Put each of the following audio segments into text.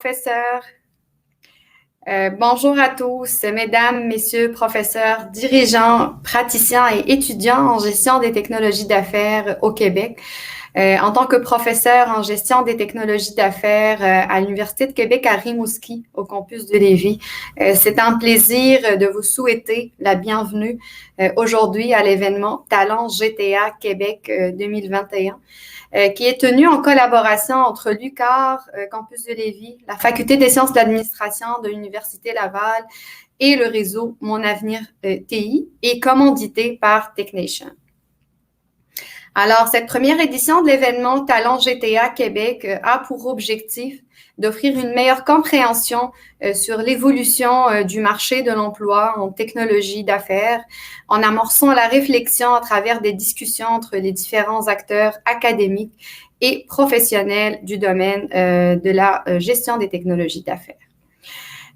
professeurs. Bonjour à tous, mesdames, messieurs, professeurs, dirigeants, praticiens et étudiants en gestion des technologies d'affaires au Québec. En tant que professeur en gestion des technologies d'affaires à l'Université de Québec à Rimouski, au campus de Lévis, c'est un plaisir de vous souhaiter la bienvenue aujourd'hui à l'événement Talent GTA Québec 2021. Qui est tenu en collaboration entre l'UQAR, campus de Lévis, la Faculté des sciences de l'administration de l'Université Laval et le réseau Mon Avenir TI et commandité par TechNation. Alors, cette première édition de l'événement Talent GTA Québec a pour objectif d'offrir une meilleure compréhension sur l'évolution du marché de l'emploi en technologie d'affaires, en amorçant la réflexion à travers des discussions entre les différents acteurs académiques et professionnels du domaine de la gestion des technologies d'affaires.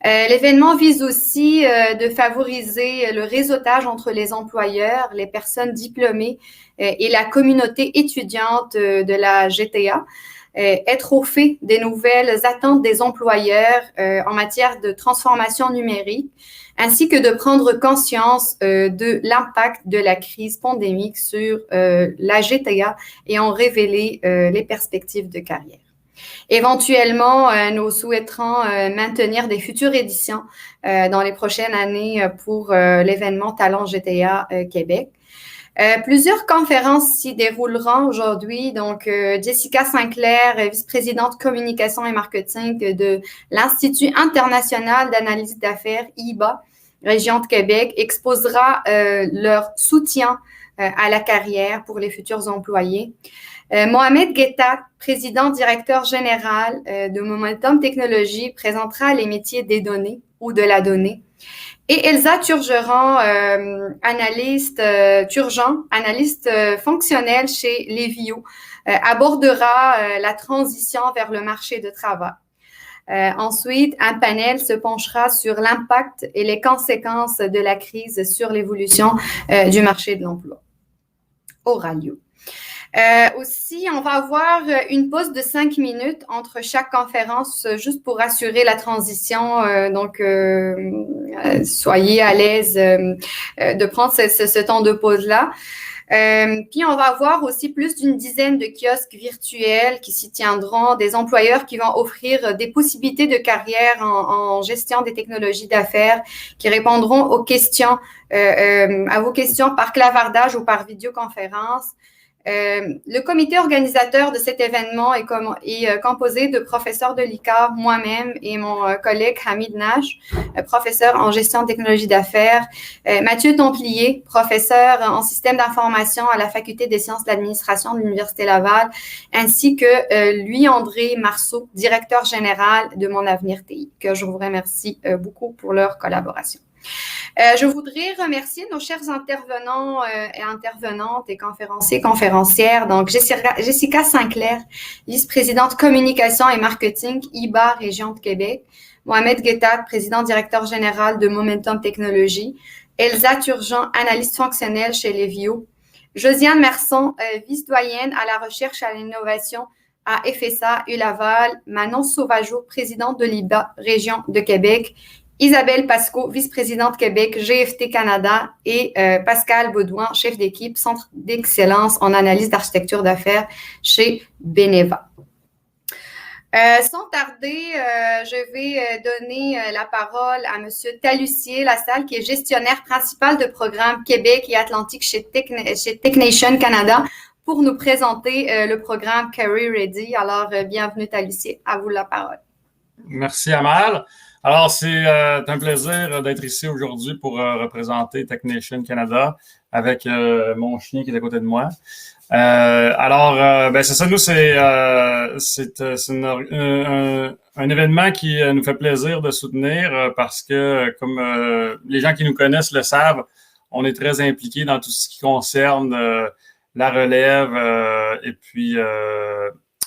L'événement vise aussi de favoriser le réseautage entre les employeurs, les personnes diplômées et la communauté étudiante de la GTA, être au fait des nouvelles attentes des employeurs en matière de transformation numérique, ainsi que de prendre conscience de l'impact de la crise pandémique sur la GTA et en révéler les perspectives de carrière. Éventuellement, nous souhaiterons maintenir des futures éditions dans les prochaines années pour l'événement Talent GTA Québec. Plusieurs conférences s'y dérouleront aujourd'hui. Donc, Jessica Sinclair, vice-présidente communication et marketing de l'Institut international d'analyse d'affaires, IBA, région de Québec, exposera leur soutien à la carrière pour les futurs employés. Mohamed Guettat, président directeur général de Momentum Technologies, présentera les métiers des données ou de la donnée. Et Elsa Turgeon, analyste fonctionnelle chez Lévio, abordera la transition vers le marché de travail. Ensuite, un panel se penchera sur l'impact et les conséquences de la crise sur l'évolution du marché de l'emploi. Aura lieu. Aussi, on va avoir une pause de 5 minutes entre chaque conférence, juste pour assurer la transition. Donc, soyez à l'aise de prendre ce temps de pause-là. Puis, on va avoir aussi plus d'une dizaine de kiosques virtuels qui s'y tiendront, des employeurs qui vont offrir des possibilités de carrière en gestion des technologies d'affaires, qui répondront aux questions, à vos questions par clavardage ou par vidéoconférence. Le comité organisateur de cet événement est composé de professeurs de l'ICAR, moi-même et mon collègue Hamid Nash, professeur en gestion de technologie d'affaires, Mathieu Templier, professeur en système d'information à la Faculté des sciences de l'administration de l'Université Laval, ainsi que Louis-André Marceau, directeur général de Mon Avenir TI, que je vous remercie beaucoup pour leur collaboration. Je voudrais remercier nos chers intervenants et intervenantes et conférenciers, conférencières. Donc, Jessica Sinclair, vice-présidente communication et marketing, IBA, région de Québec. Mohamed Guettat, président directeur général de Momentum Technologies. Elsa Turgeon, analyste fonctionnelle chez Lévio. Josiane Merson, vice-doyenne à la recherche et à l'innovation à FSA ULaval. Manon Sauvageau, présidente de l'IBA, région de Québec. Isabelle Pasco, vice-présidente Québec, GFT Canada, et Pascal Baudouin, chef d'équipe, Centre d'excellence en analyse d'architecture d'affaires chez Beneva. Sans tarder, je vais donner la parole à M. Talussier Lassalle, qui est gestionnaire principal de programme Québec et Atlantique chez TechNation Canada, pour nous présenter le programme Career Ready. Alors, bienvenue Talussier, à vous la parole. Merci Amal. Alors, c'est un plaisir d'être ici aujourd'hui pour représenter TechNation Canada avec mon chien qui est à côté de moi. C'est ça, nous, c'est un événement qui nous fait plaisir de soutenir parce que, comme les gens qui nous connaissent le savent, on est très impliqués dans tout ce qui concerne la relève et puis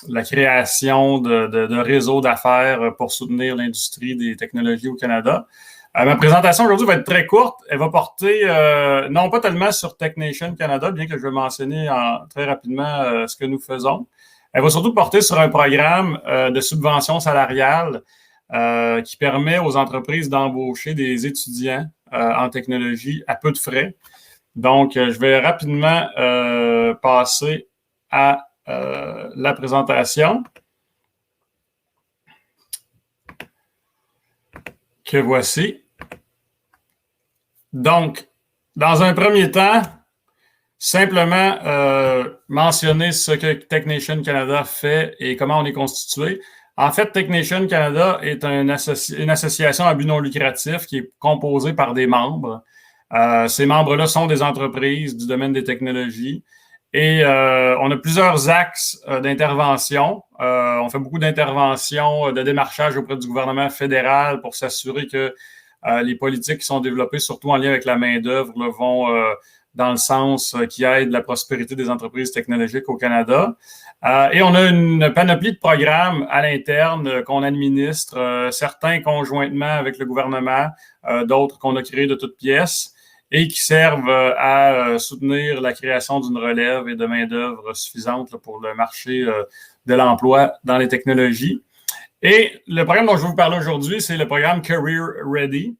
la création de réseaux d'affaires pour soutenir l'industrie des technologies au Canada. Ma présentation aujourd'hui va être très courte. Elle va porter non pas tellement sur TechNation Canada, bien que je vais mentionner très rapidement ce que nous faisons. Elle va surtout porter sur un programme de subvention salariale qui permet aux entreprises d'embaucher des étudiants en technologie à peu de frais. Donc, je vais rapidement passer à la présentation que voici. Donc, dans un premier temps, simplement mentionner ce que Technation Canada fait et comment on est constitué. En fait, Technation Canada est une association à but non lucratif qui est composée par des membres. Ces membres-là sont des entreprises du domaine des technologies et on a plusieurs axes d'intervention. On fait beaucoup d'interventions, de démarchage auprès du gouvernement fédéral pour s'assurer que les politiques qui sont développées, surtout en lien avec la main-d'œuvre, vont dans le sens qui aide la prospérité des entreprises technologiques au Canada. Et on a une panoplie de programmes à l'interne qu'on administre, certains conjointement avec le gouvernement, d'autres qu'on a créés de toutes pièces et qui servent à soutenir la création d'une relève et de main-d'œuvre suffisante pour le marché de l'emploi dans les technologies. Et le programme dont je vais vous parler aujourd'hui, c'est le programme Career Ready,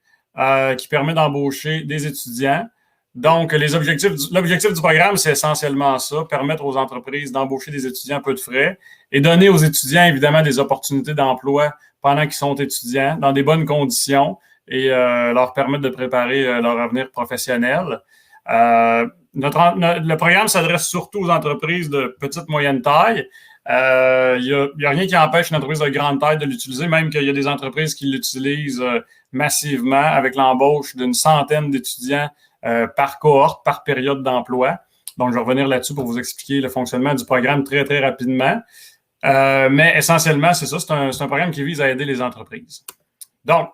qui permet d'embaucher des étudiants. Donc, l'objectif du programme, c'est essentiellement ça, permettre aux entreprises d'embaucher des étudiants à peu de frais et donner aux étudiants, évidemment, des opportunités d'emploi pendant qu'ils sont étudiants, dans des bonnes conditions et leur permettre de préparer leur avenir professionnel. Le programme s'adresse surtout aux entreprises de petite moyenne taille. Il y a rien qui empêche une entreprise de grande taille de l'utiliser, même qu'il y a des entreprises qui l'utilisent massivement avec l'embauche d'une centaine d'étudiants par cohorte, par période d'emploi. Donc, je vais revenir là-dessus pour vous expliquer le fonctionnement du programme très, très rapidement. Mais essentiellement, c'est ça, c'est un programme qui vise à aider les entreprises. Donc,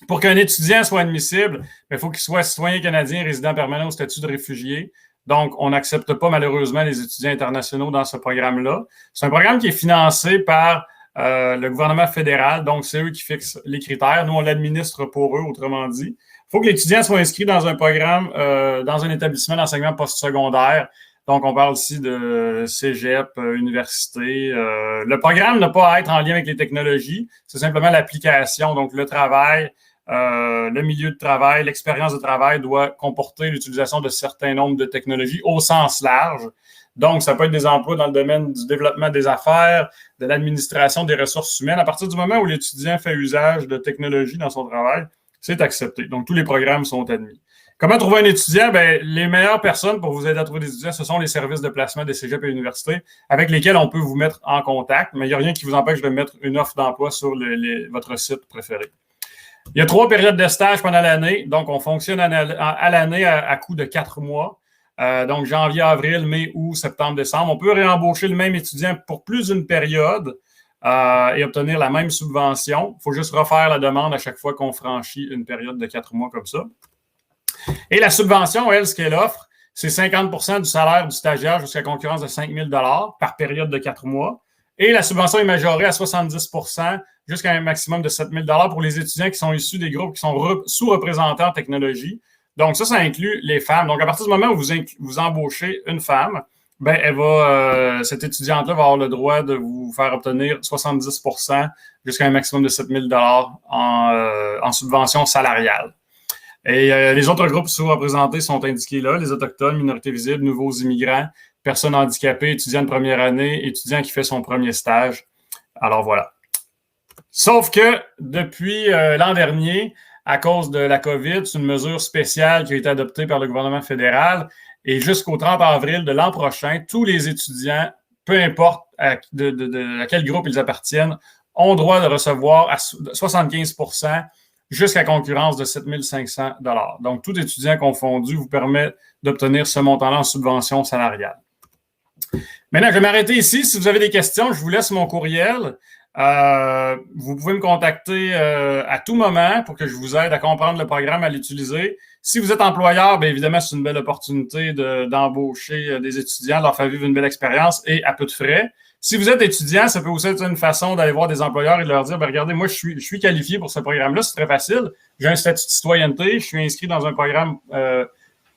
pour qu'un étudiant soit admissible, il faut qu'il soit citoyen canadien résident permanent au statut de réfugié. Donc, on n'accepte pas malheureusement les étudiants internationaux dans ce programme-là. C'est un programme qui est financé par le gouvernement fédéral, donc c'est eux qui fixent les critères. Nous, on l'administre pour eux, autrement dit. Il faut que l'étudiant soit inscrit dans un programme, dans un établissement d'enseignement postsecondaire. Donc, on parle ici de cégep, université. Le programme n'a pas à être en lien avec les technologies. C'est simplement l'application, donc le travail, le milieu de travail, l'expérience de travail doit comporter l'utilisation de certains nombres de technologies au sens large. Donc, ça peut être des emplois dans le domaine du développement des affaires, de l'administration des ressources humaines. À partir du moment où l'étudiant fait usage de technologies dans son travail, c'est accepté. Donc, tous les programmes sont admis. Comment trouver un étudiant? Bien, les meilleures personnes pour vous aider à trouver des étudiants, ce sont les services de placement des cégeps et universités avec lesquels on peut vous mettre en contact, mais il n'y a rien qui vous empêche de mettre une offre d'emploi sur votre site préféré. Il y a 3 périodes de stage pendant l'année, donc on fonctionne à l'année à coût de 4 mois. Donc, janvier, avril, mai, août, septembre, décembre. On peut réembaucher le même étudiant pour plus d'une période et obtenir la même subvention. Il faut juste refaire la demande à chaque fois qu'on franchit une période de 4 mois comme ça. Et la subvention, elle, ce qu'elle offre, c'est 50% du salaire du stagiaire jusqu'à concurrence de 5 000 $ par période de 4 mois. Et la subvention est majorée à 70% jusqu'à un maximum de 7 000 $ pour les étudiants qui sont issus des groupes qui sont sous-représentés en technologie. Donc, ça inclut les femmes. Donc, à partir du moment où vous embauchez une femme, ben, cette étudiante-là va avoir le droit de vous faire obtenir 70% jusqu'à un maximum de 7 000 $ en subvention salariale. Et les autres groupes sous-représentés sont indiqués là, les Autochtones, minorités visibles, nouveaux immigrants, personnes handicapées, étudiants de première année, étudiant qui fait son premier stage. Alors, voilà. Sauf que depuis l'an dernier, à cause de la COVID, c'est une mesure spéciale qui a été adoptée par le gouvernement fédéral. Et jusqu'au 30 avril de l'an prochain, tous les étudiants, peu importe à quel groupe ils appartiennent, ont droit de recevoir à 75% jusqu'à concurrence de 7 500 $. Donc, tout étudiant confondu vous permet d'obtenir ce montant-là en subvention salariale. Maintenant, je vais m'arrêter ici. Si vous avez des questions, je vous laisse mon courriel. Vous pouvez me contacter à tout moment pour que je vous aide à comprendre le programme, à l'utiliser. Si vous êtes employeur, bien évidemment, c'est une belle opportunité d'embaucher des étudiants, de leur faire vivre une belle expérience et à peu de frais. Si vous êtes étudiant, ça peut aussi être une façon d'aller voir des employeurs et de leur dire, bien, regardez, moi, je suis qualifié pour ce programme-là, c'est très facile. J'ai un statut de citoyenneté, je suis inscrit dans un programme,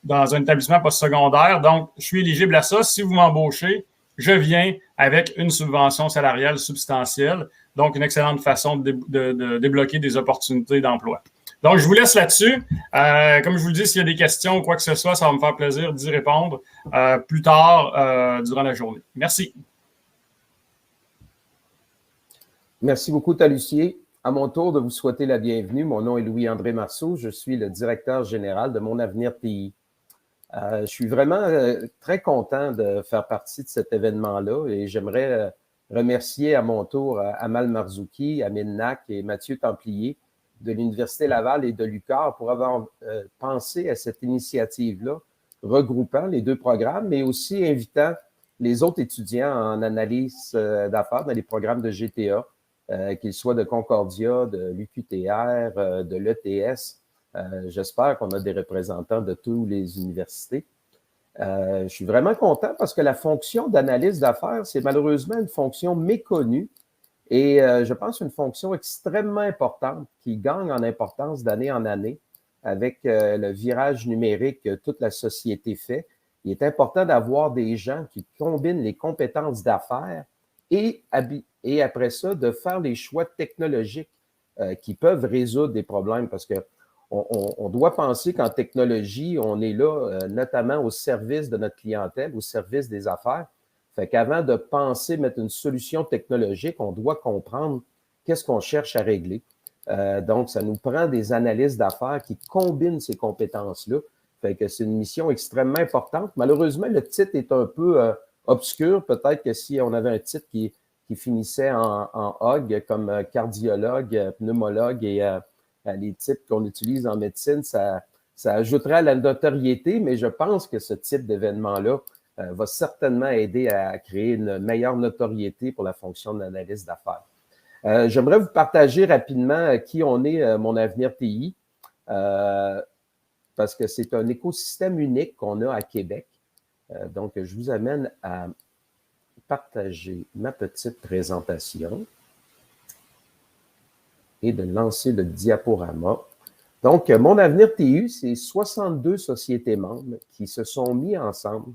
dans un établissement postsecondaire, donc je suis éligible à ça. Si vous m'embauchez, je viens avec une subvention salariale substantielle. Donc, une excellente façon de débloquer des opportunités d'emploi. Donc, je vous laisse là-dessus. Comme je vous le dis, s'il y a des questions ou quoi que ce soit, ça va me faire plaisir d'y répondre plus tard durant la journée. Merci. Merci beaucoup, Talussier. À mon tour de vous souhaiter la bienvenue. Mon nom est Louis-André Marceau. Je suis le directeur général de Mon Avenir TI. Je suis vraiment très content de faire partie de cet événement-là et j'aimerais remercier à mon tour Amal Marzouki, Amine Nak et Mathieu Templier de l'Université Laval et de l'UQAR pour avoir pensé à cette initiative-là, regroupant les deux programmes, mais aussi invitant les autres étudiants en analyse d'affaires dans les programmes de GTA, qu'ils soient de Concordia, de l'UQTR, de l'ETS. J'espère qu'on a des représentants de toutes les universités. Je suis vraiment content parce que la fonction d'analyse d'affaires, c'est malheureusement une fonction méconnue et je pense une fonction extrêmement importante qui gagne en importance d'année en année avec le virage numérique que toute la société fait. Il est important d'avoir des gens qui combinent les compétences d'affaires et après ça, de faire les choix technologiques qui peuvent résoudre des problèmes parce que on doit penser qu'en technologie, on est là notamment au service de notre clientèle, au service des affaires. Fait qu'avant de penser mettre une solution technologique, on doit comprendre qu'est-ce qu'on cherche à régler. Donc, ça nous prend des analystes d'affaires qui combinent ces compétences-là. Fait que c'est une mission extrêmement importante. Malheureusement, le titre est un peu obscur. Peut-être que si on avait un titre qui finissait en OG comme cardiologue, pneumologue et les titres qu'on utilise en médecine, ça ajouterait à la notoriété, mais je pense que ce type d'événement-là va certainement aider à créer une meilleure notoriété pour la fonction d'analyste d'affaires. J'aimerais vous partager rapidement qui on est, Mon Avenir TI, parce que c'est un écosystème unique qu'on a à Québec. Donc, je vous amène à partager ma petite présentation et de lancer le diaporama. Donc, Mon Avenir TU, c'est 62 sociétés membres qui se sont mis ensemble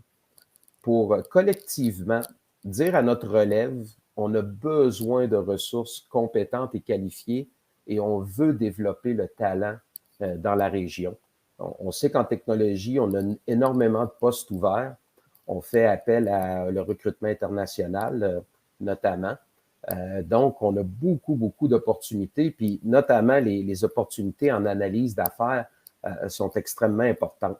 pour collectivement dire à notre relève, on a besoin de ressources compétentes et qualifiées et on veut développer le talent dans la région. On sait qu'en technologie, on a énormément de postes ouverts. On fait appel à le recrutement international, notamment. Donc, on a beaucoup d'opportunités, puis notamment les opportunités en analyse d'affaires sont extrêmement importantes.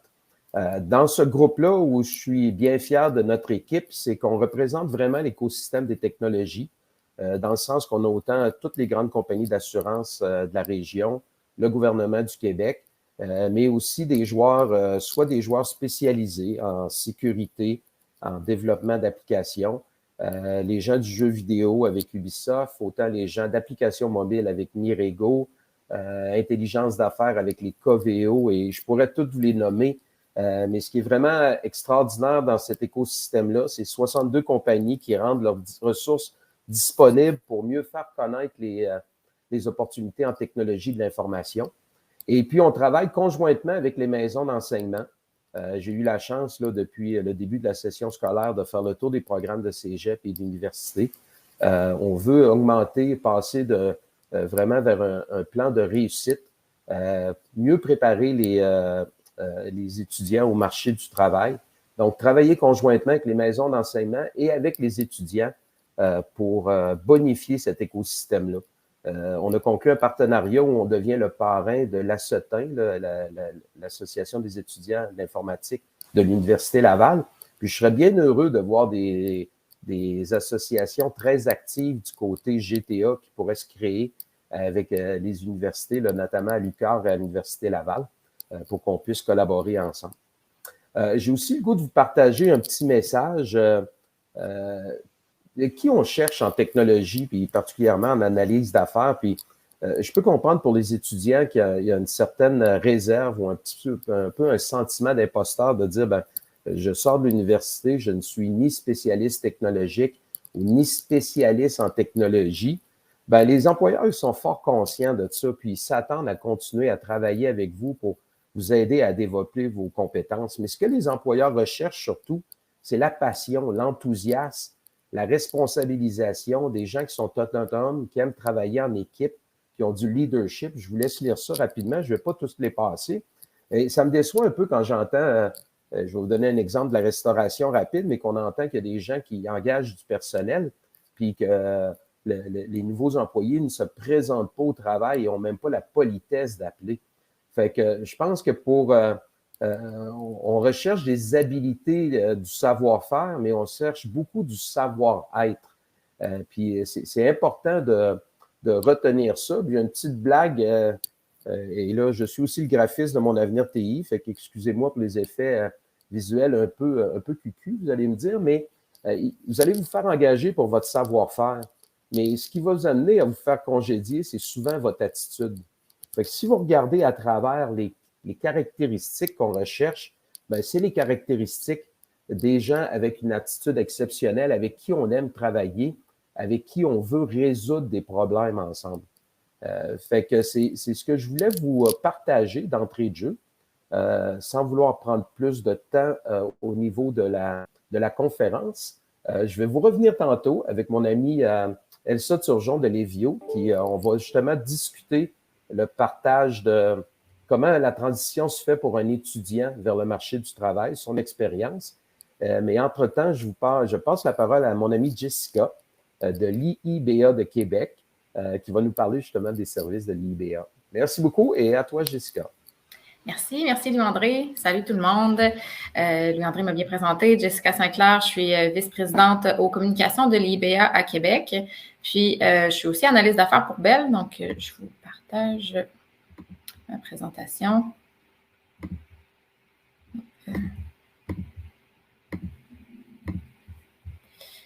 Dans ce groupe-là, où je suis bien fier de notre équipe, c'est qu'on représente vraiment l'écosystème des technologies, dans le sens qu'on a autant toutes les grandes compagnies d'assurance de la région, le gouvernement du Québec, mais aussi des joueurs, soit des joueurs spécialisés en sécurité, en développement d'applications, les gens du jeu vidéo avec Ubisoft, autant les gens d'applications mobiles avec Mirego, intelligence d'affaires avec les Coveo, et je pourrais toutes vous les nommer. Mais ce qui est vraiment extraordinaire dans cet écosystème-là, c'est 62 compagnies qui rendent leurs ressources disponibles pour mieux faire connaître les opportunités en technologie de l'information. Et puis, on travaille conjointement avec les maisons d'enseignement. J'ai eu la chance, là, depuis le début de la session scolaire, de faire le tour des programmes de cégep et d'université. On veut augmenter, passer vraiment vers un plan de réussite, mieux préparer les étudiants au marché du travail. Donc, travailler conjointement avec les maisons d'enseignement et avec les étudiants pour bonifier cet écosystème-là. On a conclu un partenariat où on devient le parrain de l'ASETIN, l'Association des étudiants d'informatique de l'Université Laval. Puis je serais bien heureux de voir des associations très actives du côté GTA qui pourraient se créer avec les universités, là, notamment à l'UQAR et à l'Université Laval, pour qu'on puisse collaborer ensemble. J'ai aussi le goût de vous partager un petit message qui on cherche en technologie, puis particulièrement en analyse d'affaires. Puis je peux comprendre pour les étudiants qu'il y a une certaine réserve ou un peu un sentiment d'imposteur de dire, ben, je sors de l'université, je ne suis ni spécialiste technologique ou ni spécialiste en technologie. Ben, les employeurs ils sont fort conscients de ça, puis ils s'attendent à continuer à travailler avec vous pour vous aider à développer vos compétences. Mais ce que les employeurs recherchent surtout, c'est la passion, l'enthousiasme la responsabilisation des gens qui sont autonomes, qui aiment travailler en équipe, qui ont du leadership. Je vous laisse lire ça rapidement. Je ne vais pas tous les passer. Et ça me déçoit un peu quand j'entends, je vais vous donner un exemple de la restauration rapide, mais qu'on entend qu'il y a des gens qui engagent du personnel, puis que les nouveaux employés ne se présentent pas au travail et n'ont même pas la politesse d'appeler. Fait que je pense que on recherche des habilités du savoir-faire, mais on cherche beaucoup du savoir-être. Puis c'est important de retenir ça. Puis une petite blague, et là, je suis aussi le graphiste de mon avenir TI, fait qu'excusez-moi pour les effets visuels un peu cucu, vous allez me dire, mais vous allez vous faire engager pour votre savoir-faire. Mais ce qui va vous amener à vous faire congédier, c'est souvent votre attitude. Fait que si vous regardez à travers les caractéristiques qu'on recherche, ben, c'est les caractéristiques des gens avec une attitude exceptionnelle, avec qui on aime travailler, avec qui on veut résoudre des problèmes ensemble. Fait que c'est ce que je voulais vous partager d'entrée de jeu, sans vouloir prendre plus de temps au niveau de la conférence. Je vais vous revenir tantôt avec mon amie Elsa Turgeon de Lévio, on va justement discuter le partage de comment la transition se fait pour un étudiant vers le marché du travail, son expérience. Mais entre-temps, je passe la parole à mon amie Jessica de l'IIBA de Québec, qui va nous parler justement des services de l'IIBA. Merci beaucoup et à toi, Jessica. Merci Louis-André. Salut tout le monde. Louis-André m'a bien présenté. Jessica Saint-Clair, je suis vice-présidente aux communications de l'IIBA à Québec. Puis, je suis aussi analyste d'affaires pour Bell. Donc, je vous partage ma présentation.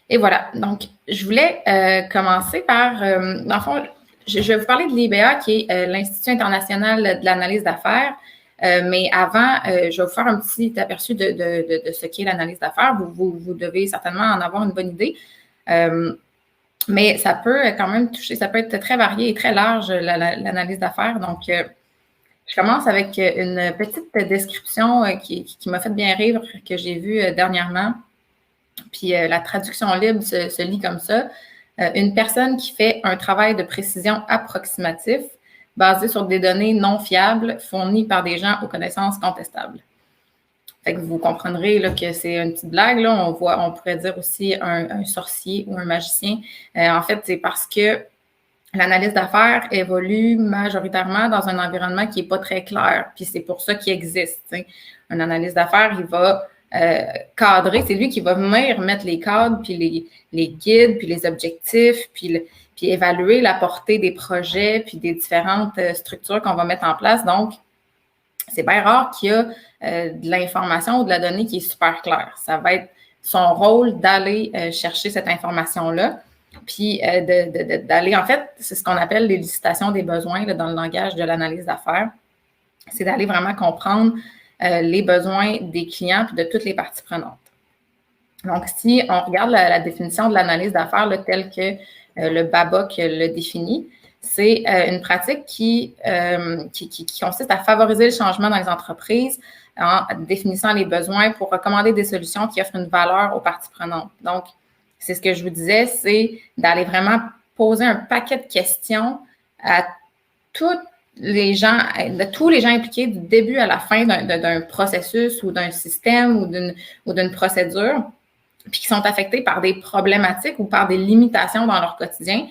Et voilà. Donc, je voulais commencer par, dans le fond, je vais vous parler de l'IIBA, qui est l'Institut international de l'analyse d'affaires. Mais avant, je vais vous faire un petit aperçu de ce qu'est l'analyse d'affaires. Vous devez certainement en avoir une bonne idée. Mais ça peut quand même toucher, ça peut être très varié et très large, l'analyse d'affaires. Donc, je commence avec une petite description qui m'a fait bien rire, que j'ai vue dernièrement. Puis, la traduction libre se lit comme ça. Une personne qui fait un travail de précision approximatif basé sur des données non fiables fournies par des gens aux connaissances contestables. Fait que vous comprendrez là, que c'est une petite blague. Là. On pourrait dire aussi un sorcier ou un magicien. En fait, c'est parce que l'analyse d'affaires évolue majoritairement dans un environnement qui n'est pas très clair. Puis c'est pour ça qu'il existe. T'sais. Un analyse d'affaires, il va cadrer, c'est lui qui va venir mettre les cadres, puis les guides, puis les objectifs, puis évaluer la portée des projets, puis des différentes structures qu'on va mettre en place. Donc, c'est bien rare qu'il y a de l'information ou de la donnée qui est super claire. Ça va être son rôle d'aller chercher cette information-là, puis d'aller, en fait, c'est ce qu'on appelle l'élicitation des besoins là, dans le langage de l'analyse d'affaires. C'est d'aller vraiment comprendre les besoins des clients puis de toutes les parties prenantes. Donc, si on regarde la définition de l'analyse d'affaires telle que le BABOC le définit, c'est une pratique qui consiste à favoriser le changement dans les entreprises en définissant les besoins pour recommander des solutions qui offrent une valeur aux parties prenantes. Donc, c'est ce que je vous disais, c'est d'aller vraiment poser un paquet de questions à tous les gens impliqués du début à la fin d'un processus ou d'un système ou d'une procédure, puis qui sont affectés par des problématiques ou par des limitations dans leur quotidien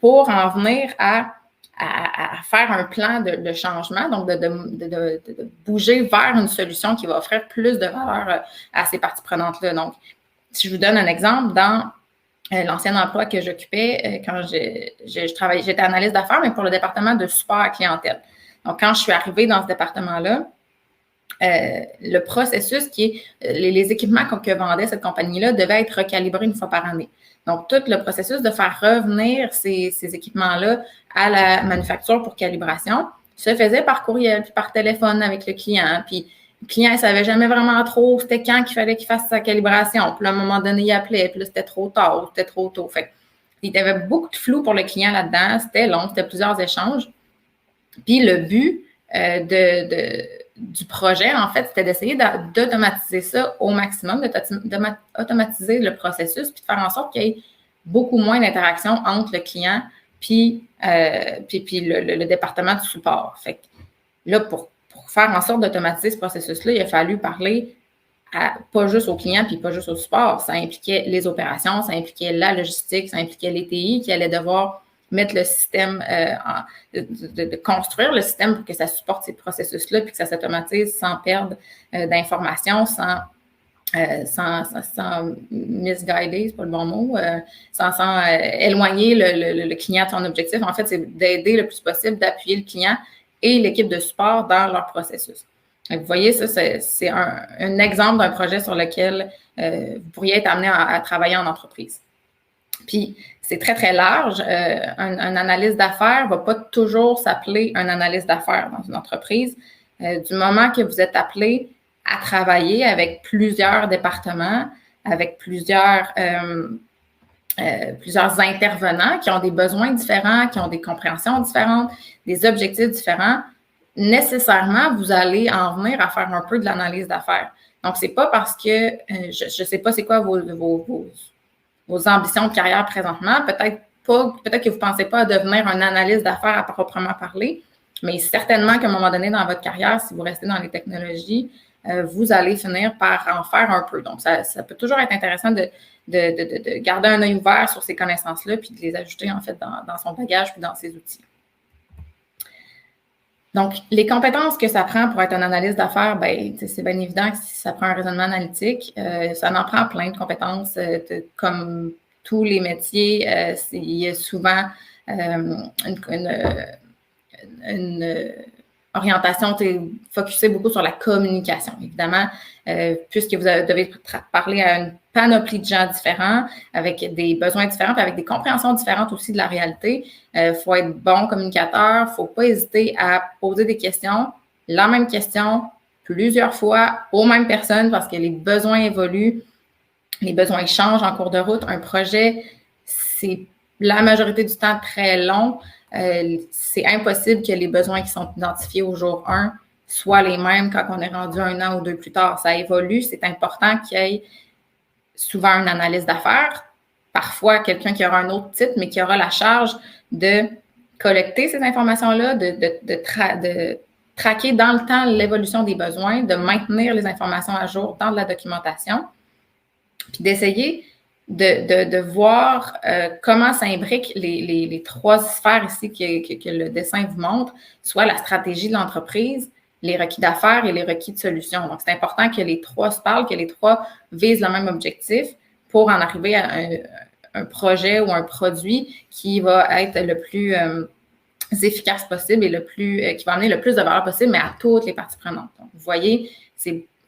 pour en venir à faire un plan de changement, donc de bouger vers une solution qui va offrir plus de valeur à ces parties prenantes-là. Donc, si je vous donne un exemple, dans l'ancien emploi que j'occupais, quand je travaillais, j'étais analyste d'affaires, mais pour le département de support à clientèle. Donc, quand je suis arrivée dans ce département-là, le processus qui est les équipements que vendait cette compagnie-là devaient être recalibrés une fois par année. Donc, tout le processus de faire revenir ces équipements-là à la manufacture pour calibration se faisait par courriel, puis par téléphone avec le client. Puis, le client ne savait jamais vraiment trop c'était quand qu'il fallait qu'il fasse sa calibration. Puis, à un moment donné, il appelait, puis là, c'était trop tard ou c'était trop tôt. Fait il y avait beaucoup de flou pour le client là-dedans. C'était long, c'était plusieurs échanges. Puis, le but du projet, en fait, c'était d'essayer d'automatiser ça au maximum, d'automatiser le processus, puis de faire en sorte qu'il y ait beaucoup moins d'interactions entre le client puis le département du support. Fait que là, pour faire en sorte d'automatiser ce processus-là, il a fallu parler pas juste aux clients puis pas juste au support. Ça impliquait les opérations, ça impliquait la logistique, ça impliquait les TI qui allaient devoir mettre le système, de construire le système pour que ça supporte ces processus-là puis que ça s'automatise sans perdre d'informations, sans misguider, c'est pas le bon mot, sans éloigner le client de son objectif. En fait, c'est d'aider le plus possible, d'appuyer le client et l'équipe de support dans leur processus. Donc, vous voyez, ça, c'est un exemple d'un projet sur lequel vous pourriez être amené à travailler en entreprise. Puis, c'est très, très large. Un analyste d'affaires ne va pas toujours s'appeler un analyste d'affaires dans une entreprise. Du moment que vous êtes appelé à travailler avec plusieurs départements, avec plusieurs intervenants qui ont des besoins différents, qui ont des compréhensions différentes, des objectifs différents, nécessairement, vous allez en venir à faire un peu de l'analyse d'affaires. Donc, c'est pas parce que je ne sais pas c'est quoi vos ambitions de carrière présentement. Peut-être que vous ne pensez pas à devenir un analyste d'affaires à proprement parler, mais certainement qu'à un moment donné dans votre carrière, si vous restez dans les technologies, vous allez finir par en faire un peu. Donc, ça peut toujours être intéressant de garder un œil ouvert sur ces connaissances-là puis de les ajouter, en fait, dans son bagage puis dans ses outils. Donc, les compétences que ça prend pour être un analyste d'affaires, ben, c'est bien évident que si ça prend un raisonnement analytique, ça en prend plein de compétences. Comme tous les métiers, il y a souvent une orientation focusée beaucoup sur la communication. Évidemment, puisque vous devez parler à une panoplie de gens différents, avec des besoins différents, puis avec des compréhensions différentes aussi de la réalité. Il faut être bon communicateur, il ne faut pas hésiter à poser des questions, la même question, plusieurs fois aux mêmes personnes parce que les besoins évoluent, les besoins changent en cours de route. Un projet, c'est la majorité du temps très long. C'est impossible que les besoins qui sont identifiés au jour 1 soient les mêmes quand on est rendu 1 an ou 2 plus tard. Ça évolue. C'est important qu'il y ait souvent un analyste d'affaires, parfois quelqu'un qui aura un autre titre, mais qui aura la charge de collecter ces informations-là, de traquer dans le temps l'évolution des besoins, de maintenir les informations à jour dans de la documentation, puis d'essayer de voir comment s'imbriquent les 3 sphères ici que le dessin vous montre, soit la stratégie de l'entreprise, les requis d'affaires et les requis de solutions. Donc, c'est important que les 3 se parlent, que les 3 visent le même objectif pour en arriver à un projet ou un produit qui va être le plus efficace possible et qui va amener le plus de valeur possible, mais à toutes les parties prenantes. Donc, vous voyez,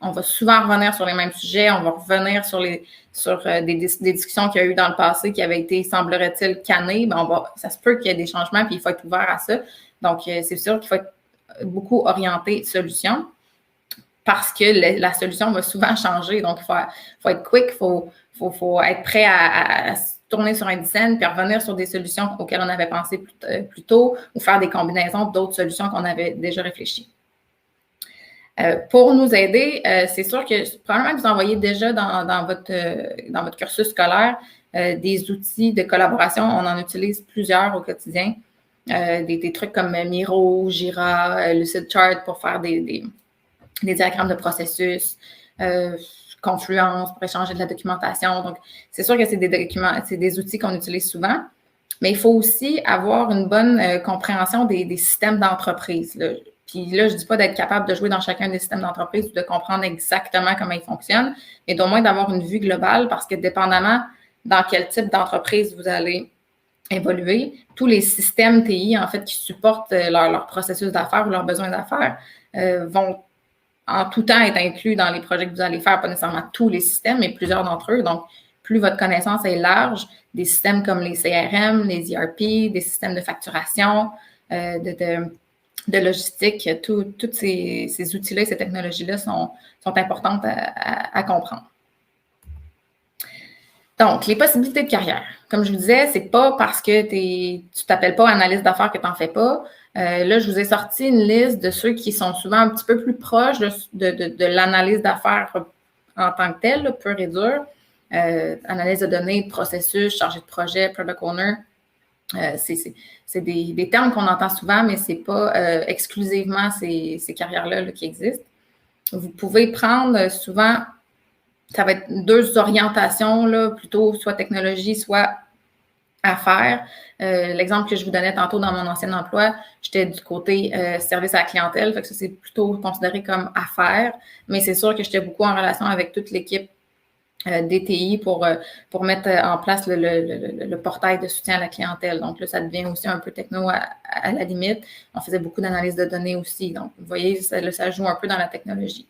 on va souvent revenir sur les mêmes sujets, on va revenir sur des discussions qu'il y a eu dans le passé qui avaient été, semblerait-il, cannées. Ça se peut qu'il y ait des changements, puis il faut être ouvert à ça. Donc, c'est sûr qu'il faut être beaucoup orienté solution parce que la solution va souvent changer. Donc, il faut être quick, il faut être prêt à se tourner sur un dizaine puis revenir sur des solutions auxquelles on avait pensé plus tôt ou faire des combinaisons d'autres solutions qu'on avait déjà réfléchies. Pour nous aider, c'est sûr que probablement que vous envoyez déjà dans votre cursus scolaire des outils de collaboration. On en utilise plusieurs au quotidien. Des trucs comme Miro, Jira, Lucidchart pour faire des diagrammes de processus, Confluence pour échanger de la documentation. Donc, c'est sûr que c'est des outils qu'on utilise souvent, mais il faut aussi avoir une bonne compréhension des systèmes d'entreprise. Puis là, je ne dis pas d'être capable de jouer dans chacun des systèmes d'entreprise ou de comprendre exactement comment ils fonctionnent, mais d'au moins d'avoir une vue globale parce que dépendamment dans quel type d'entreprise vous allez évoluer, tous les systèmes TI, en fait, qui supportent leur processus d'affaires ou leurs besoins d'affaires vont en tout temps être inclus dans les projets que vous allez faire, pas nécessairement tous les systèmes, mais plusieurs d'entre eux. Donc, plus votre connaissance est large, des systèmes comme les CRM, les ERP, des systèmes de facturation, de logistique, tous ces outils-là, ces technologies-là sont importantes à comprendre. Donc, les possibilités de carrière. Comme je vous disais, c'est pas parce que tu t'appelles pas analyste d'affaires que tu n'en fais pas. Là, je vous ai sorti une liste de ceux qui sont souvent un petit peu plus proches de l'analyse d'affaires en tant que telle, pure et dure. Analyse de données, de processus, chargé de projet, product owner. C'est des termes qu'on entend souvent, mais ce n'est pas exclusivement ces carrières-là qui existent. Vous pouvez prendre souvent, ça va être 2 orientations, là, plutôt soit technologie, soit affaires. L'exemple que je vous donnais tantôt dans mon ancien emploi, j'étais du côté service à la clientèle, fait que ça, c'est plutôt considéré comme affaires, mais c'est sûr que j'étais beaucoup en relation avec toute l'équipe DTI pour mettre en place le portail de soutien à la clientèle. Donc là, ça devient aussi un peu techno à la limite. On faisait beaucoup d'analyse de données aussi. Donc, vous voyez, ça joue un peu dans la technologie.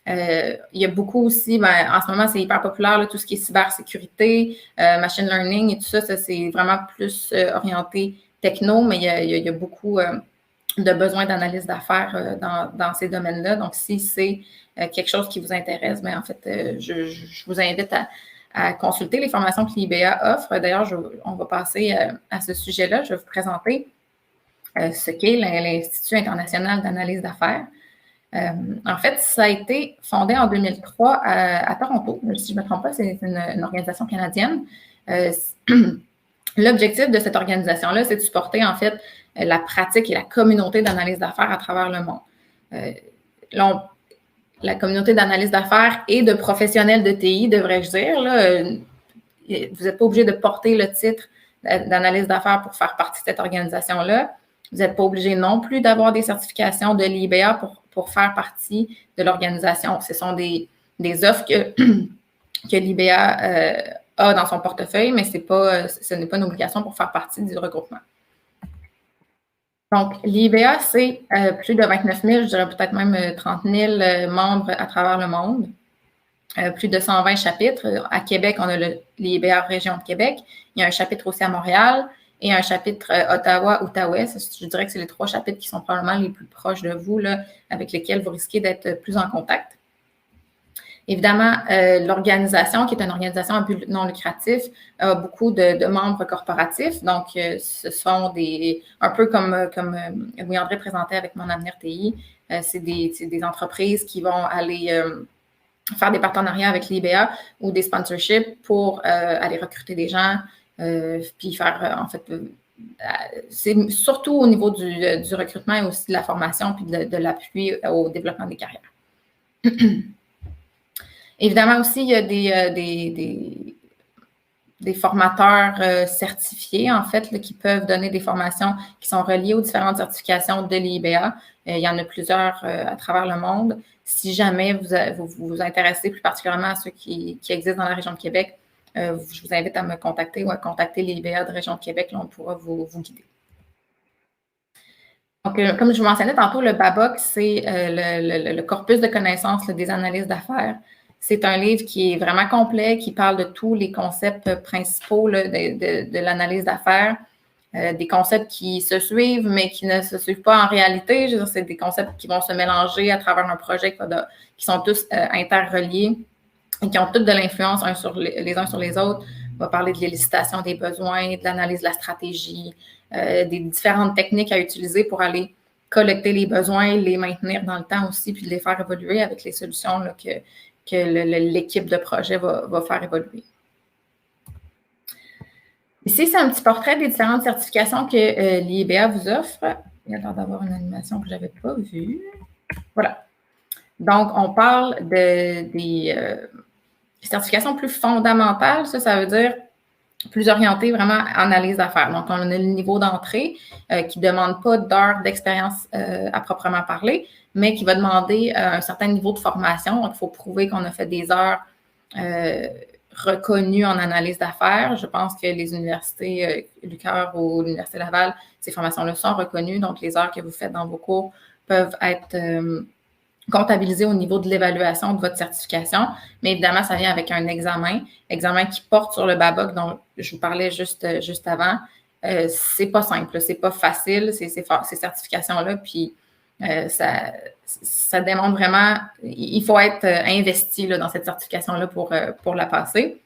Il y a beaucoup aussi, en ce moment, c'est hyper populaire, là, tout ce qui est cybersécurité, machine learning et tout ça, c'est vraiment plus orienté techno, mais il y a beaucoup de besoins d'analyse d'affaires dans ces domaines-là. Donc, si c'est quelque chose qui vous intéresse, en fait, je vous invite à consulter les formations que l'IBA offre. D'ailleurs, on va passer à ce sujet-là. Je vais vous présenter ce qu'est l'Institut international d'analyse d'affaires. En fait, ça a été fondé en 2003 à Toronto. Si je ne me trompe pas, c'est une organisation canadienne. L'objectif de cette organisation-là, c'est de supporter, en fait, la pratique et la communauté d'analyse d'affaires à travers le monde. La communauté d'analyse d'affaires et de professionnels de TI, devrais-je dire. Là, vous n'êtes pas obligé de porter le titre d'analyse d'affaires pour faire partie de cette organisation-là. Vous n'êtes pas obligé non plus d'avoir des certifications de l'IBA pour faire partie de l'organisation. Ce sont des offres que l'IBA a dans son portefeuille, mais ce n'est pas une obligation pour faire partie du regroupement. Donc, l'IBA, c'est plus de 29 000, je dirais peut-être même 30 000 membres à travers le monde. Plus de 120 chapitres. À Québec, on a l'IBA Région de Québec. Il y a un chapitre aussi à Montréal et un chapitre Ottawa-Outaouais. Je dirais que c'est les 3 chapitres qui sont probablement les plus proches de vous, là, avec lesquels vous risquez d'être plus en contact. Évidemment, l'organisation, qui est une organisation à but non lucratif, a beaucoup de membres corporatifs. Donc, ce sont un peu comme Louis-André présentait avec Mon Avenir TI, c'est des entreprises qui vont aller faire des partenariats avec l'IBA ou des sponsorships pour aller recruter des gens, puis faire, en fait, c'est surtout au niveau du recrutement et aussi de la formation puis de l'appui au développement des carrières. Évidemment aussi, il y a des formateurs certifiés, en fait, là, qui peuvent donner des formations qui sont reliées aux différentes certifications de l'IBA. Il y en a plusieurs à travers le monde. Si jamais vous vous intéressez plus particulièrement à ceux qui existent dans la région de Québec, je vous invite à me contacter ou à contacter l'IBA de région de Québec. Là, on pourra vous guider. Donc, comme je vous mentionnais tantôt, le BABOK, c'est le corpus de connaissances des analyses d'affaires. C'est un livre qui est vraiment complet, qui parle de tous les concepts principaux là, de l'analyse d'affaires, des concepts qui se suivent, mais qui ne se suivent pas en réalité. Je veux dire, c'est des concepts qui vont se mélanger à travers un projet qui sont tous interreliés et qui ont toutes de l'influence les uns sur les autres. On va parler de l'élicitation des besoins, de l'analyse de la stratégie, des différentes techniques à utiliser pour aller collecter les besoins, les maintenir dans le temps aussi, puis de les faire évoluer avec les solutions là, que l'équipe de projet va faire évoluer. Ici, c'est un petit portrait des différentes certifications que l'IBA vous offre. Il y a l'air d'avoir une animation que je n'avais pas vue. Voilà. Donc, on parle des certifications plus fondamentales. Ça veut dire plus orientées vraiment à analyse d'affaires. Donc, on a le niveau d'entrée qui ne demande pas d'heures d'expérience à proprement parler, mais qui va demander un certain niveau de formation. Donc, il faut prouver qu'on a fait des heures reconnues en analyse d'affaires. Je pense que les universités l'UQAR ou l'Université Laval, ces formations-là sont reconnues. Donc, les heures que vous faites dans vos cours peuvent être comptabilisées au niveau de l'évaluation de votre certification. Mais évidemment, ça vient avec un examen qui porte sur le BABOK dont je vous parlais juste avant. C'est pas simple, c'est pas facile, ces certifications-là. Puis, ça démontre vraiment, il faut être investi là, dans cette certification-là pour la passer.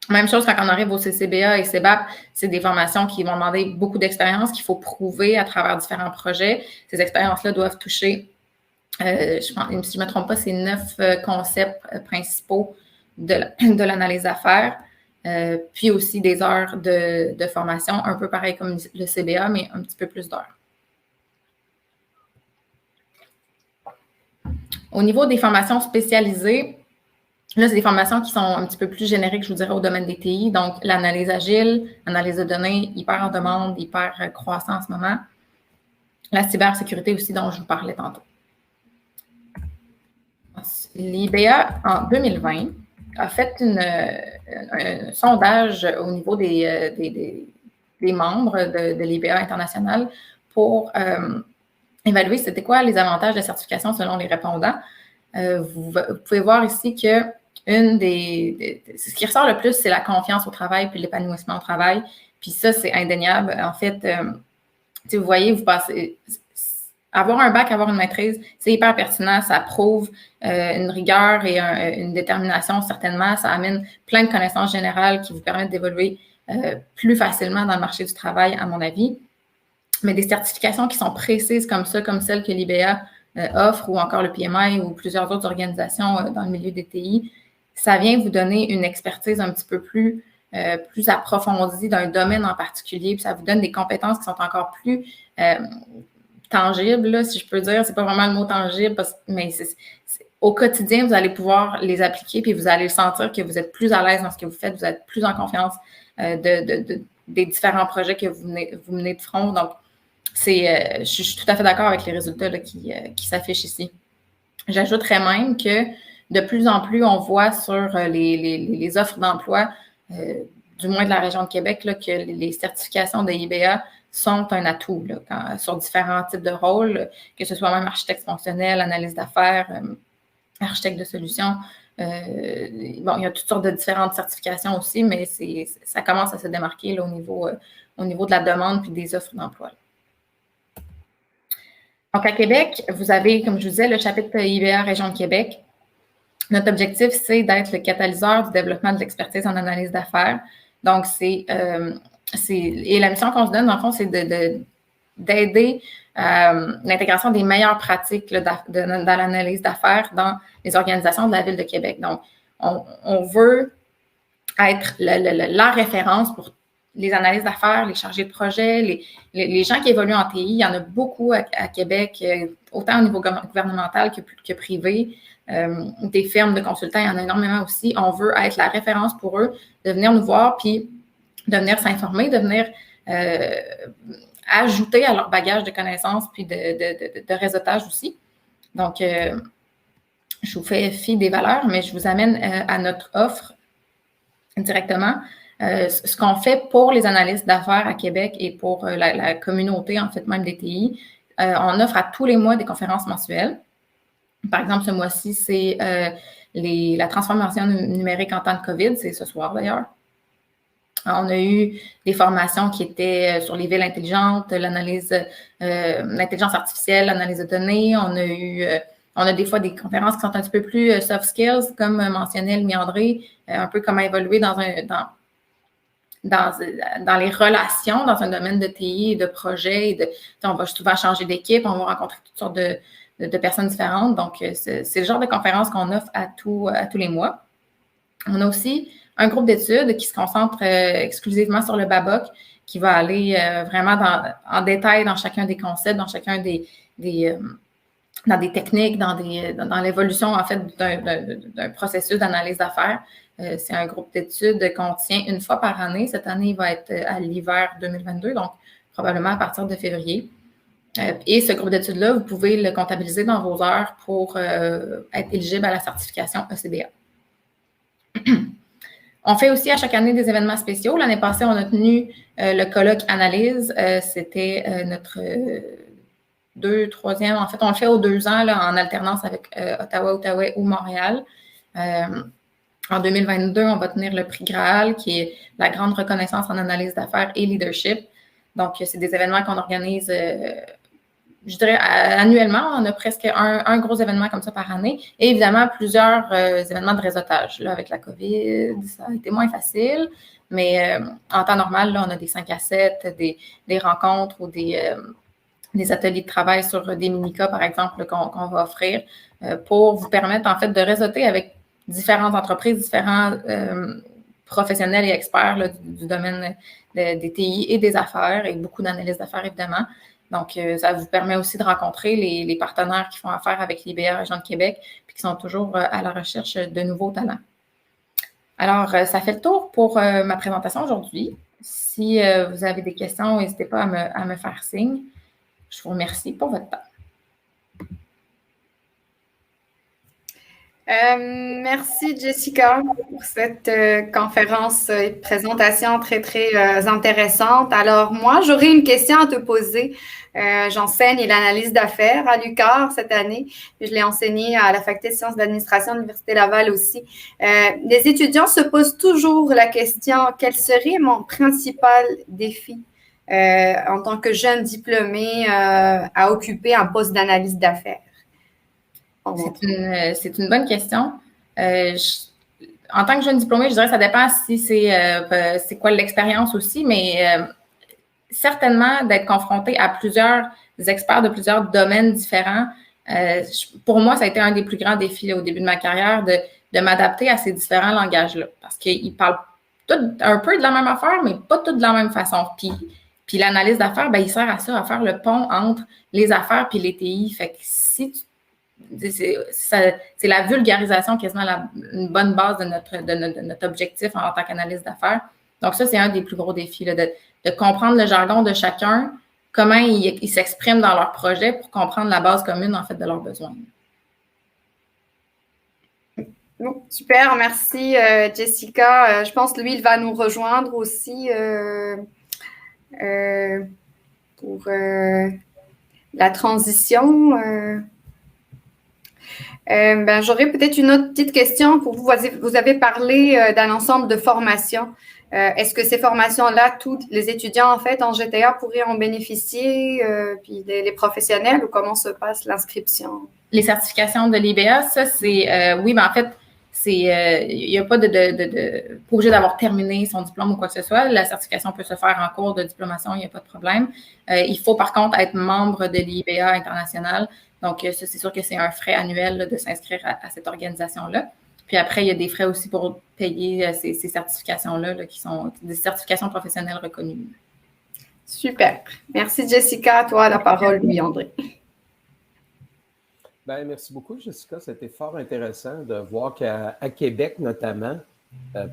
Même chose quand on arrive au CCBA et CEBAP, c'est des formations qui vont demander beaucoup d'expérience, qu'il faut prouver à travers différents projets. Ces expériences-là doivent toucher, si je ne me trompe pas, c'est 9 concepts principaux de l'analyse d'affaires. Puis aussi des heures de formation, un peu pareil comme le CBA, mais un petit peu plus d'heures. Au niveau des formations spécialisées, là, c'est des formations qui sont un petit peu plus génériques, je vous dirais, au domaine des TI. Donc, l'analyse agile, l'analyse de données, hyper en demande, hyper croissant en ce moment. La cybersécurité aussi, dont je vous parlais tantôt. L'IBA, en 2020, a fait un sondage au niveau des membres de l'IBA international pour évaluer c'était quoi les avantages de certification selon les répondants. Vous pouvez voir ici que ce qui ressort le plus, c'est la confiance au travail puis l'épanouissement au travail. Puis ça, c'est indéniable. En fait, vous voyez, vous passez... Avoir un bac, avoir une maîtrise, c'est hyper pertinent. Ça prouve une rigueur et une détermination, certainement. Ça amène plein de connaissances générales qui vous permettent d'évoluer plus facilement dans le marché du travail, à mon avis. Mais des certifications qui sont précises comme ça, comme celles que l'IBA offre, ou encore le PMI ou plusieurs autres organisations dans le milieu des TI, ça vient vous donner une expertise un petit peu plus approfondie d'un domaine en particulier, puis ça vous donne des compétences qui sont encore plus tangibles, là, si je peux dire. C'est pas vraiment le mot tangible, mais au quotidien, vous allez pouvoir les appliquer, puis vous allez sentir que vous êtes plus à l'aise dans ce que vous faites, vous êtes plus en confiance des différents projets que vous menez de front. Donc, je suis tout à fait d'accord avec les résultats là, qui s'affichent ici. J'ajouterais même que de plus en plus, on voit sur les offres d'emploi, du moins de la région de Québec, là, que les certifications de IBA sont un atout là, sur différents types de rôles, que ce soit même architecte fonctionnel, analyse d'affaires, architecte de solutions. Il y a toutes sortes de différentes certifications aussi, mais ça commence à se démarquer là, au niveau de la demande puis des offres d'emploi. Donc, à Québec, vous avez, comme je vous disais, le chapitre IBA Région de Québec. Notre objectif, c'est d'être le catalyseur du développement de l'expertise en analyse d'affaires. Donc, et la mission qu'on se donne, dans le fond, c'est d'aider l'intégration des meilleures pratiques là, dans l'analyse d'affaires dans les organisations de la Ville de Québec. Donc, on veut être la référence pour les analyses d'affaires, les chargés de projet, les gens qui évoluent en TI. Il y en a beaucoup à Québec, autant au niveau gouvernemental que privé. Des firmes de consultants, il y en a énormément aussi. On veut être la référence pour eux, de venir nous voir, puis de venir s'informer, de venir ajouter à leur bagage de connaissances, puis de réseautage aussi. Donc, je vous fais fi des valeurs, mais je vous amène à notre offre directement. Ce qu'on fait pour les analystes d'affaires à Québec et pour la communauté, en fait, même des TI, on offre à tous les mois des conférences mensuelles. Par exemple, ce mois-ci, c'est la transformation numérique en temps de COVID. C'est ce soir, d'ailleurs. On a eu des formations qui étaient sur les villes intelligentes, l'intelligence artificielle, l'analyse de données. On a des fois des conférences qui sont un petit peu plus soft skills, comme mentionnait Louis-André, un peu comment évoluer dans les relations, dans un domaine de TI et de projet. On va souvent changer d'équipe, on va rencontrer toutes sortes de personnes différentes. Donc, c'est le genre de conférence qu'on offre à tous les mois. On a aussi un groupe d'études qui se concentre exclusivement sur le BABOC, qui va aller vraiment en détail dans chacun des concepts, dans chacun dans des techniques, dans l'évolution, en fait, d'un processus d'analyse d'affaires. C'est un groupe d'études qu'on tient une fois par année. Cette année, il va être à l'hiver 2022, donc probablement à partir de février. Et ce groupe d'études-là, vous pouvez le comptabiliser dans vos heures pour être éligible à la certification ECBA. On fait aussi à chaque année des événements spéciaux. L'année passée, on a tenu le colloque analyse. C'était notre 3e. En fait, on le fait aux 2 ans là, en alternance avec Ottawa, Outaouais ou Montréal. En 2022, on va tenir le prix Graal, qui est la grande reconnaissance en analyse d'affaires et leadership. Donc, c'est des événements qu'on organise je dirais, annuellement, on a presque un gros événement comme ça par année. Et évidemment, plusieurs événements de réseautage. Là, avec la COVID, ça a été moins facile. Mais en temps normal, là, on a des 5 à 7, des rencontres ou des ateliers de travail sur des mini-cas, par exemple, qu'on va offrir pour vous permettre, en fait, de réseauter avec différentes entreprises, différents professionnels et experts là, du domaine des TI et des affaires, et beaucoup d'analyses d'affaires, évidemment. Donc, ça vous permet aussi de rencontrer les partenaires qui font affaire avec l'IBA Région de Québec puis qui sont toujours à la recherche de nouveaux talents. Alors, ça fait le tour pour ma présentation aujourd'hui. Si vous avez des questions, n'hésitez pas à me faire signe. Je vous remercie pour votre temps. Merci Jessica pour cette conférence et présentation très, très intéressante. Alors, moi, j'aurais une question à te poser. J'enseigne l'analyse d'affaires à l'UQAR cette année. Je l'ai enseigné à la faculté de sciences de l'administration de l'Université Laval aussi. Les étudiants se posent toujours la question, quel serait mon principal défi en tant que jeune diplômé à occuper un poste d'analyse d'affaires? C'est une bonne question. En tant que jeune diplômé, je dirais que ça dépend si c'est quoi l'expérience aussi, mais certainement d'être confronté à plusieurs experts de plusieurs domaines différents. Pour moi, ça a été un des plus grands défis là, au début de ma carrière de m'adapter à ces différents langages-là, parce qu'ils parlent tous un peu de la même affaire, mais pas tous de la même façon. Puis l'analyse d'affaires, ben, il sert à ça, à faire le pont entre les affaires puis les TI. Fait que si c'est la vulgarisation quasiment une bonne base de notre objectif en tant qu'analyste d'affaires. Donc ça, c'est un des plus gros défis, là, de comprendre le jargon de chacun, comment ils s'expriment dans leur projet pour comprendre la base commune, en fait, de leurs besoins. Super, merci Jessica. Je pense que lui, il va nous rejoindre aussi pour la transition. J'aurais peut-être une autre petite question pour vous. Vous avez parlé d'un ensemble de formations. Est-ce que ces formations-là, tous les étudiants, en fait, en GTA pourraient en bénéficier, puis les professionnels, ou comment se passe l'inscription? Les certifications de l'IBA, ça, c'est... oui, mais en fait, il n'y a pas pas obligé d'avoir terminé son diplôme ou quoi que ce soit. La certification peut se faire en cours de diplomation, il n'y a pas de problème. Il faut, par contre, être membre de l'IBA international. Donc, ça, c'est sûr que c'est un frais annuel là, de s'inscrire à cette organisation-là. Puis après, il y a des frais aussi pour payer ces certifications-là là, qui sont des certifications professionnelles reconnues. Super. Merci, Jessica. À toi, la parole, Louis-André. Bien, merci beaucoup, Jessica. C'était fort intéressant de voir qu'à Québec, notamment,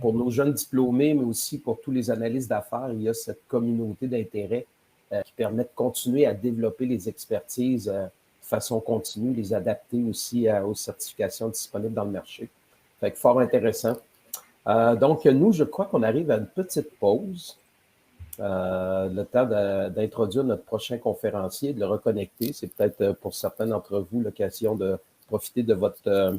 pour nos jeunes diplômés, mais aussi pour tous les analystes d'affaires, il y a cette communauté d'intérêt qui permet de continuer à développer les expertises de façon continue, les adapter aussi aux certifications disponibles dans le marché. Fait que fort intéressant. Donc, nous, je crois qu'on arrive à une petite pause. Le temps d'introduire notre prochain conférencier, de le reconnecter. C'est peut-être pour certains d'entre vous l'occasion de profiter de votre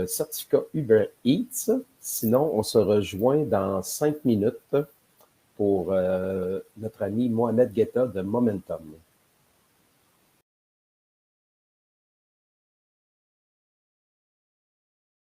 certificat Uber Eats. Sinon, on se rejoint dans 5 minutes pour notre ami Mohamed Guetta de Momentum.